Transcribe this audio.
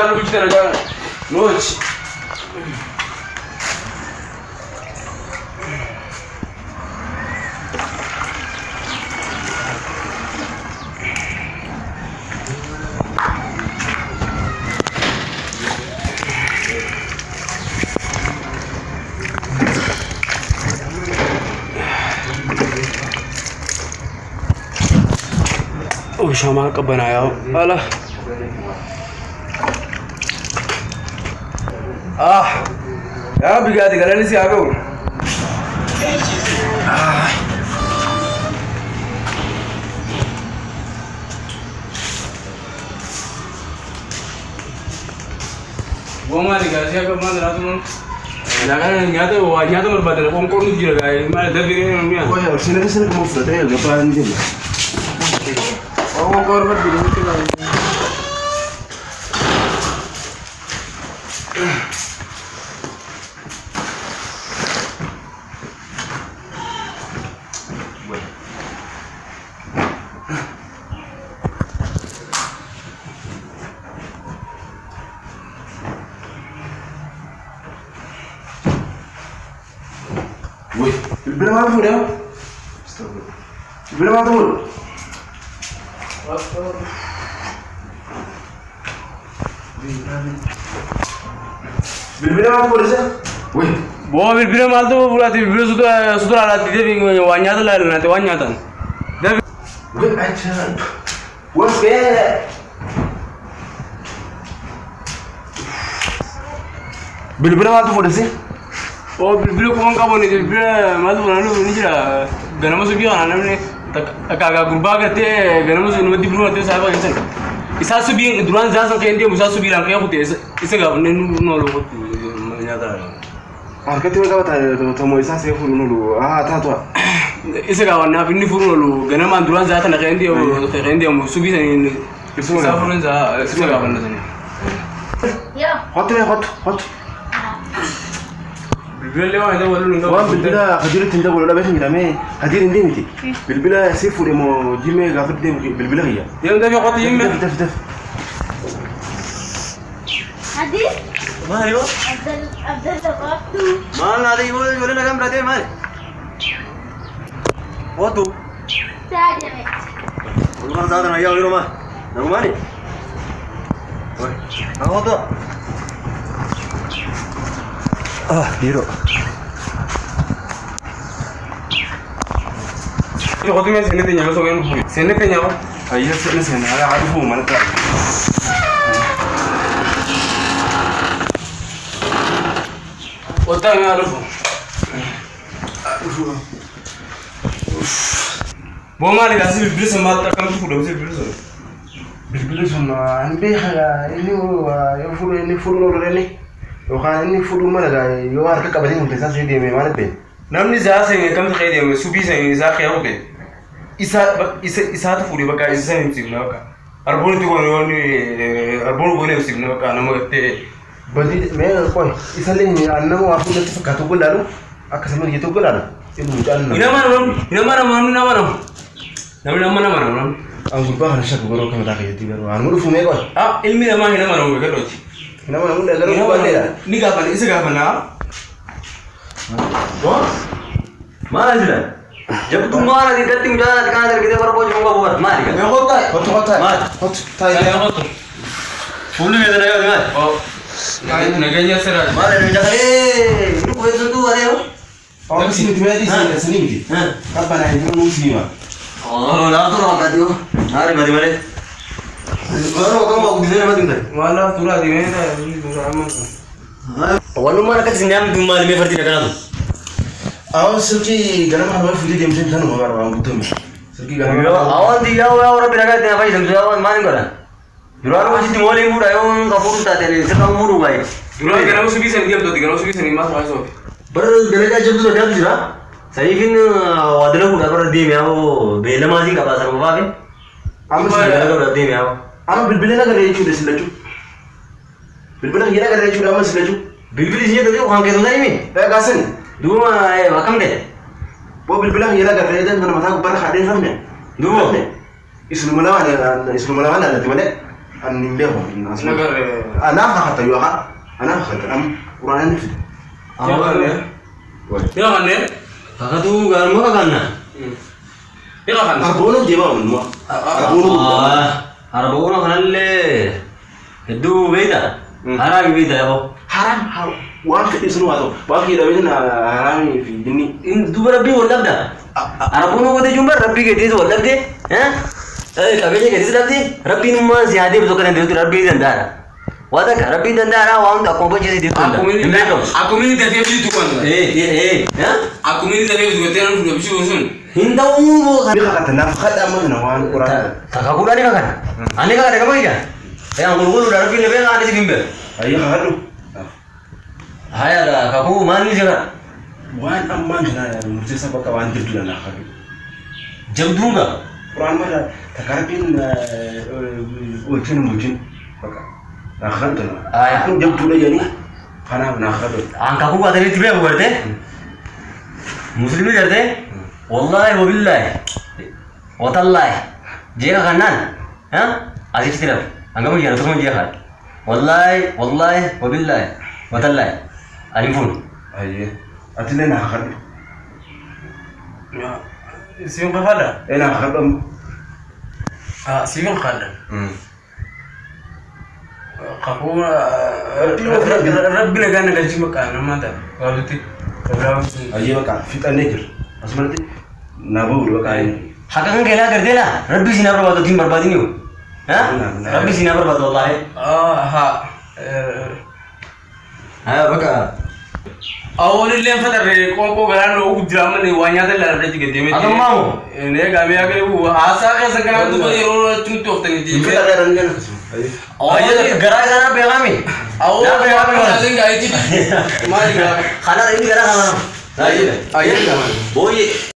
قالوا بيجي رجال نوتش وش ما قبنا يا هلا يا بقادي قال لي سيابو وما لقى سيابو ما دراتون لكن نياته واجهته مربادل قوم كون نجي لقى ما دبيرين ميا ويا سنة كم مفردة يا جبار نجيب هو قرب بيجي كده وي البلا ما تقول يا استغفر البلا ما تقول بالبلا ما تقول إذا وي بوا بالبلا مالته بولاتي بالبلا سودر على تيجي وانيات لا لا نتي وانياتان ده وي عشان وش كده بالبلا ما تقول إذا او بالبلا كمان كابوني بالبلا مالته بنانو نيجرا غنمو سبيو انا نمني تكاغا غربا كتي غنمو سنو دي بلو تي سايبا انسان isa subi duran zasan kendi musa subi ran kayak putih isa gak bener nolo nyata market itu apa tamu isa saya furu nolo tahu isa gak warna ini furu nolo karena man duran zasan kendi mu subi sani isa furu za isa gak bener sani ya hot بالبلا هذا ولا نقول وان بالبلا خدير تندا ولا باش نجرمي خدير ندي متي بالبلا سيفو ديمو جيمي غافر ديم بالبلا هي يوم ده بيقعد يمه دف هدي ما هيو عبد الغفو ما نادي يقول لنا كم برادي ما واتو ساجمه والله زادنا يا غيره ما نغماني وي ما هو تو بيرو yo kotu me sene teña so gen fu sene teña ay sene ala hadu fu man ta otta me alu bo mali ga si bilbis ma ta kam fu do si bilbis sun an be haga ini yo furu ini furu no rene yo kan ini furu mana ga yo har ka kabali mun pesa sai de me mana be namni za se kam khayde me subi se za khaya ko isa ta furi baka isa ne tibna baka arbon ti woni woni arbon go ne tibna baka na mo te badi me ko isa le ni annamo wa fu da ka to gulalu aka samu ni to gulalu ilu janna ina mana an gurba har shak goro kan da ka yati garo an mu fu me ko ilmi da ma ina mana mo ga doji ina mana mun da garo ko ba da ni ga ban isa ga ban na ما نزل जब तुम्हारा दिक्कत तुम जाना कहां दर किधर पर पहुंचूंगा बहुत मार के me hotta hot tai ya hotta फूल में देना है o na ganya sera मार में जा ए कोई तो तू अरे हो oh sini tu di sini sini miti हां apa na ini lu sini ma oh ना तो रोका दियो अरे मरे मरे करो कम दिने में दिन wala tura di me da ni dura amma वनु मार का सिंदम तुम मार में फरती ना aw sirki garam ha fili dem sen tan mo gar wa mutum sirki garam awan diya और बिना कहते हैं भाई समझो awan मान करा दुरान वो जितनी मोली मुड़ा है उन कपूर ताते हैं से काम मुड़ू भाई dura ga na subi sen diam to diga subi sen ma sa so पर बेटा जब तो क्या दिया सही फिर वादला कुड़ा पर दी में वो बेलमाजी का पास रखवा के am बेलमाजी का दी में वो am bilbil na gare chu desilaju bilbil na gare chu am silaju बिल्कुल ये तो वहां के तो नहीं में da gasen दूमा है वकम दे bo bilbil na gare dan mana mata bar khadin famne दूमा islu malawan na tiwale أنا نبيهم نقر أنا أخذت يوها أنا أخذت أم قرآن نفسي يا خنّي Kakak tuh gak mau kakaknya. يا خنّي أربعون جيبا من ما أربعون Arabu orang kenal le. Itu beda. Haram beda ya bu. حرام حرام وأنا كده سنوا هذا باقي ده بيجنا حرامي في دني Ini tuh Rabbi wala dah. Arabu orang kita jumpa Rabbi ke dia wala deh. Kakaknya ke dia Rabbi. Rabbi ni mana sih ada betul kan dia tu Rabbi danda. Wada kan Rabbi danda ada orang tak kompas jadi dia tu. aku mini tadi habis itu kan aku mini tadi habis itu kan habis itu sun Hinda umum. بيخا كتنا خد أما نوان قرآن Kakak kuda ni kakak. Ane kakak dekat mana? Yang guru dah Rabbi lebih ada sih bimbel. أيه هذا Hai ada kakak mana sih kakak? وان أما جنا مرتسى بقى وان جبت لنا خبي Jam tu enggak? قرآن مرة تكاربين وجن مجن بقى ناخذنا أنا جبت له يعني أنا ناخذ Angka aku kata dia tiba buat deh. Muslim ni jadi. Wallahi wabillahi. Watallahi. Jika kanan, asyik tidak. Angka mungkin atau mungkin jahat. Wallahi wabillahi. Watallahi. Alifun. أيه أتلي ناخذ سيم خالد أنا ناخذ سيم خالد قفو ربنا كان قال شيء مكان ما ده قالتي أيه بقى في تنجر أسمعتي نابو بقى Hakkan kela kerja lah. Rabbi sini apa buat tim berbuat ini? Rabbi sini apa buat wallahi? Ayo baka. أول اللي فترة كونكو كلام لو كجرام اللي وانيا ده لا رجع كده مي. Atau mau? ini kami akan वो आशा का संकल्प तो कोई रोल चुन तो होता नहीं في थी. تغير رنجنا Oh iya, gara sana begami. أول apa yang gaya itu? Mari gak. Kana ini gara kana. Ayo, ayo kawan. Boy,